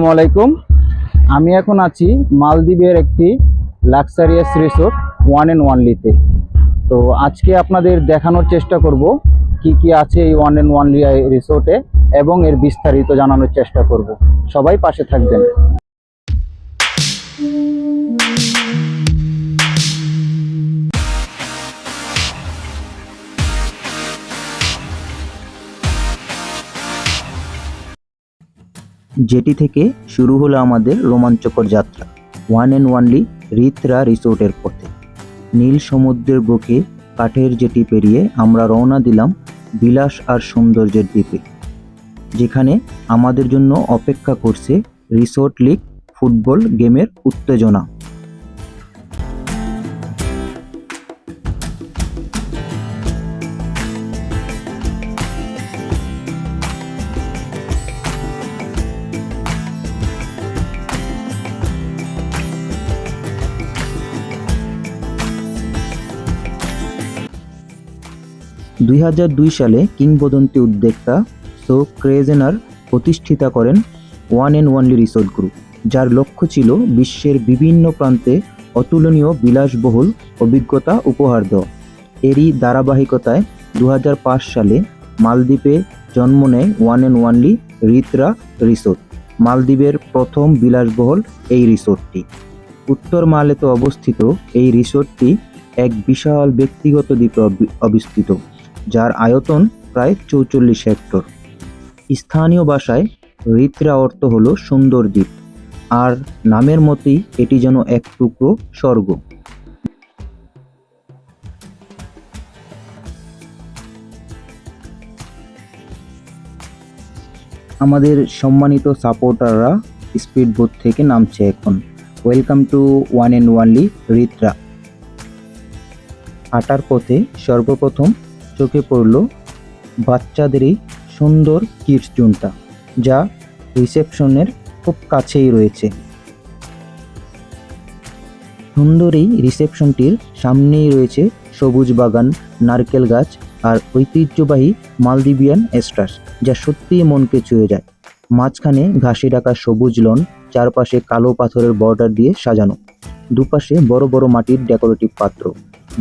আসসালামু আলাইকুম। আমি এখন আছি মালদ্বীপের একটি লাক্সারিয়াস রিসোর্ট ওয়ান এন্ড ওয়ানলিতে। তো আজকে আপনাদের দেখানোর চেষ্টা করব কি কি আছে এই ওয়ান এন্ড ওয়ানলি রিসোর্টে এবং এর বিস্তারিত জানানোর চেষ্টা করব। সবাই পাশে থাকবেন। যেটি থেকে শুরু হলো আমাদের রোমাঞ্চকর যাত্রা ওয়ান এন্ড ওয়ানলি রিত্রা রিসোর্টের পথে। নীল সমুদ্রের বুকে কাঠের জেটি পেরিয়ে আমরা রওনা দিলাম বিলাস আর সৌন্দর্যের দ্বীপে, যেখানে আমাদের জন্য অপেক্ষা করছে রিসোর্ট লিগ ফুটবল গেমের উত্তেজনা। 2002 সালে কিংবদন্তি উদ্যোক্তা সো ক্রেজেনার প্রতিষ্ঠিতা করেন One and Only resort group, যার লক্ষ্য ছিল বিশ্বের বিভিন্ন প্রান্তে অতুলনীয় বিলাসবহুল অভিজ্ঞতা উপহার দেওয়া। এরই ধারাবাহিকতায় 2005 সালে মালদ্বীপে জন্ম নেয় ওয়ান এন্ড ওয়ানলি রিত্রা রিসোর্ট। মালদ্বীপের প্রথম বিলাসবহুল এই রিসোর্টটি উত্তর মালেতে অবস্থিত। এই রিসোর্টটি এক বিশাল ব্যক্তিগত দ্বীপে অবস্থিত, যার আয়তন প্রায় 44 হেক্টর। স্থানীয় ভাষায় রিত্রা অর্থ হলো সুন্দর দ্বীপ, আর নামের মতোই এটি যেন এক টুকরো স্বর্গ। আমাদের সম্মানিত সাপোর্টাররা স্পিড বোট থেকে নামছে এখন। Welcome to one and only রিত্রা। হাঁটার পথে সর্বপ্রথম চোখে পড়ল বাচ্চাদের এই সুন্দর কিডস জোনটা, যা রিসেপশনের খুব কাছেই রয়েছে। সুন্দর এই রিসেপশনটির সামনেই রয়েছে সবুজ বাগান, নারকেল গাছ আর ঐতিহ্যবাহী মালদ্বীপিয়ান স্ট্রাস, যা সত্যিই মনকে ছুঁয়ে যায়। মাঝখানে ঘাসে ঢাকা সবুজ লন, চারপাশে কালো পাথরের বর্ডার দিয়ে সাজানো। দুপাশে বড় বড় মাটির ডেকোরেটিভ পাত্র,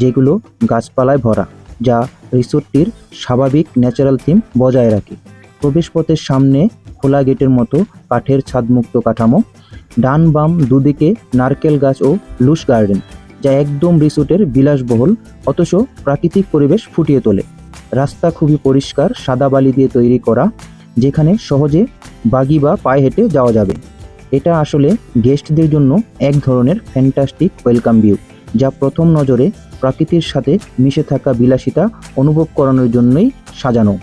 যেগুলো গাছপালায় ভরা, যা রিসোর্টটির স্বাভাবিক ন্যাচারাল থিম বজায় রাখে। প্রবেশপথের সামনে খোলা গেটের মতো কাঠের ছাদমুক্ত কাঠামো, ডান বাম দুদিকে নারকেল গাছ ও লুশ গার্ডেন, যা একদম রিসোর্টের বিলাসবহুল অথচ প্রাকৃতিক পরিবেশ ফুটিয়ে তোলে। রাস্তা খুবই পরিষ্কার, সাদা বালি দিয়ে তৈরি করা, যেখানে সহজে বাগি বা পায়ে হেঁটে যাওয়া যাবে। এটা আসলে গেস্টদের জন্য এক ধরনের ফ্যান্টাস্টিক ওয়েলকাম ভিউ, যা প্রথম নজরে প্রকৃতির সাথে মিশে থাকা বিলাসিতা অনুভব করানোর জন্যই সাজানো।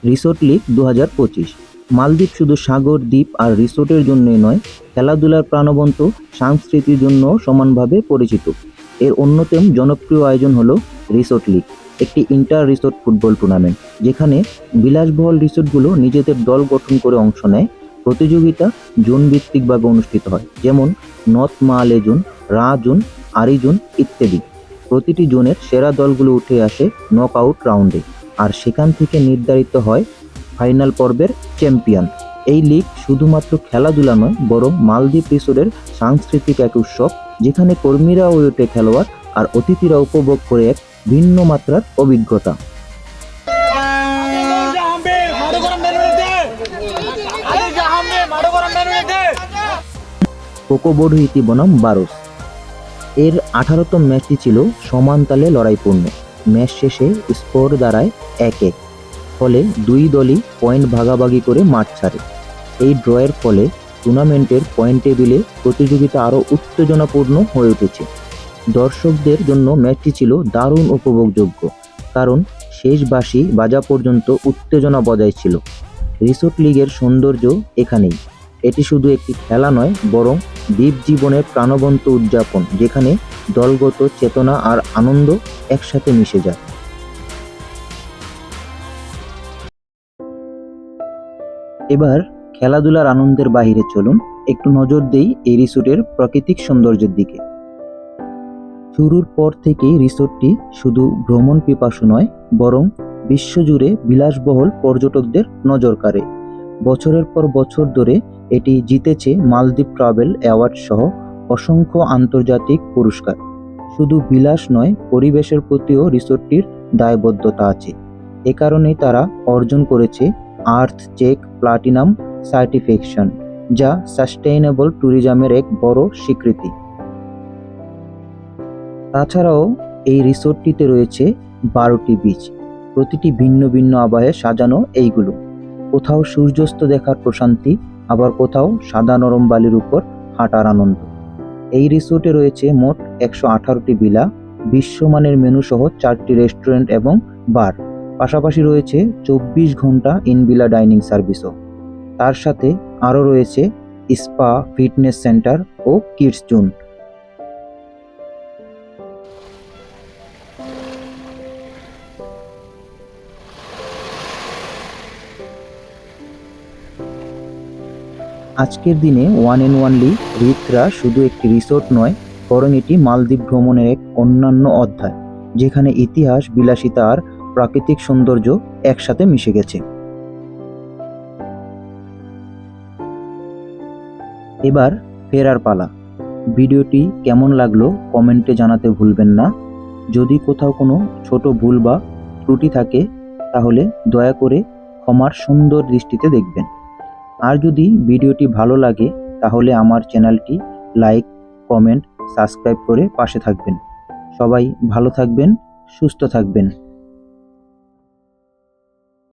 Resort league 2025। মালদ্বীপ শুধু সাগর, দ্বীপ আর রিসোর্টের জন্যই নয়, খেলাধুলার প্রাণবন্ত সংস্কৃতির জন্য সমানভাবে পরিচিত। এর অন্যতম জনপ্রিয় আয়োজন হলো রিসোর্ট লিগ, একটি ইন্টার রিসোর্ট ফুটবল টুর্নামেন্ট, যেখানে বিলাসবহুল রিসোর্টগুলো নিজেদের দল গঠন করে অংশ নেয়। প্রতিযোগিতা জোন ভিত্তিকভাবে অনুষ্ঠিত হয়, যেমন নর্থ মালে জোন, রা জোন, আরি জোন ইত্যাদি। প্রতিটি জোনের সেরা দলগুলো উঠে আসে নক আউট রাউন্ডে, আর সেখান থেকে নির্ধারিত হয় ফাইনাল পর্বের চ্যাম্পিয়ন। এই লিগ শুধুমাত্র খেলাধুলা নয়, বরং মালদ্বীপ রিসোর্টের সাংস্কৃতিক এক উৎসব, যেখানে কর্মীরা হয়ে ওঠে খেলোয়াড় আর অতিথিরা উপভোগ করে এক ভিন্ন মাত্রার অভিজ্ঞতা। কোকোবোর্ড হইতি বনাম বারোস এর 18তম ম্যাচটি ছিল সমান তালে লড়াইপূর্ণ। ম্যাচ শেষে স্কোর দাঁড়ায় 1-1, ফলে দুই দলই পয়েন্ট ভাগাভাগি করে মাঠ ছাড়ে। এই ড্রয়ের ফলে টুর্নামেন্টের পয়েন্ট টেবিলে প্রতিযোগিতা আরও উত্তেজনাপূর্ণ হয়ে উঠেছে। দর্শকদের জন্য ম্যাচটি ছিল দারুণ উপভোগযোগ্য, কারণ শেষ বাঁশি বাজা পর্যন্ত উত্তেজনা বজায় ছিল। রিসোর্ট লিগের সৌন্দর্য এখানেই। এটি শুধু একটি খেলা নয়, বরং দ্বীপ জীবনের প্রাণবন্ত উদযাপন, যেখানে দলগত চেতনা আর আনন্দ একসাথে মিশে যায়। এবার খেলাধুলার আনন্দের বাহিরে চলুন একটু নজর দেই এই রিসোর্টের প্রাকৃতিক সৌন্দর্যের দিকে। শুরুর পর থেকেই রিসোর্টটি শুধু ভ্রমণ পিপাসু নয়, বরং বিশ্বজুড়ে বিলাসবহুল পর্যটকদের নজর কাড়ে। বছরের পর বছর ধরে এটি জিতেছে মালদ্বীপ ট্রাভেল অ্যাওয়ার্ড সহ অসংখ্য আন্তর্জাতিক পুরস্কার। শুধু বিলাস নয়, পরিবেশের প্রতিও রিসোর্টটির দায়বদ্ধতা আছে। এ কারণেই তারা অর্জন করেছে আর্থ চেক প্লাটিনাম সার্টিফিকেশন, যা সাস্টেইনেবল ট্যুরিজমের এক বড় স্বীকৃতি। তাছাড়াও এই রিসোর্টটিতে রয়েছে 12টি বিচ, প্রতিটি ভিন্ন ভিন্ন আবহে সাজানো। এইগুলো কোথাও সূর্যাস্ত দেখার প্রশান্তি, আবার কোথাও সাদা নরম বালির উপর হাঁটার আনন্দ। এই রিসোর্টে রয়েছে মোট 118টি ভিলা, বিশ্বমানের মেনু সহ 4টি রেস্টুরেন্ট এবং বার। পাশাপাশি রয়েছে 24 ঘন্টা ইন-ভিলা ডাইনিং সার্ভিসও। তার সাথে আরও রয়েছে স্পা, ফিটনেস সেন্টার ও কিডস জোন। আজকের দিনে ওয়ান অ্যান্ড ওয়ানলি রিত্রা শুধু একটি রিসোর্ট নয়, বরং এটি মালদ্বীপ ভ্রমণের এক অন্যান্য অধ্যায়, যেখানে ইতিহাস, বিলাসিতা আর প্রাকৃতিক সৌন্দর্য একসাথে মিশে গেছে। এবার ফেরার পালা। ভিডিওটি কেমন লাগলো কমেন্টে জানাতে ভুলবেন না। যদি কোথাও কোনো ছোট ভুল বা ত্রুটি থাকে তাহলে দয়া করে ক্ষমার সুন্দর দৃষ্টিতে দেখবেন। আর যদি ভিডিওটি ভালো লাগে তাহলে আমার চ্যানেলটি লাইক, কমেন্ট, সাবস্ক্রাইব করে পাশে থাকবেন। সবাই ভালো থাকবেন, সুস্থ থাকবেন।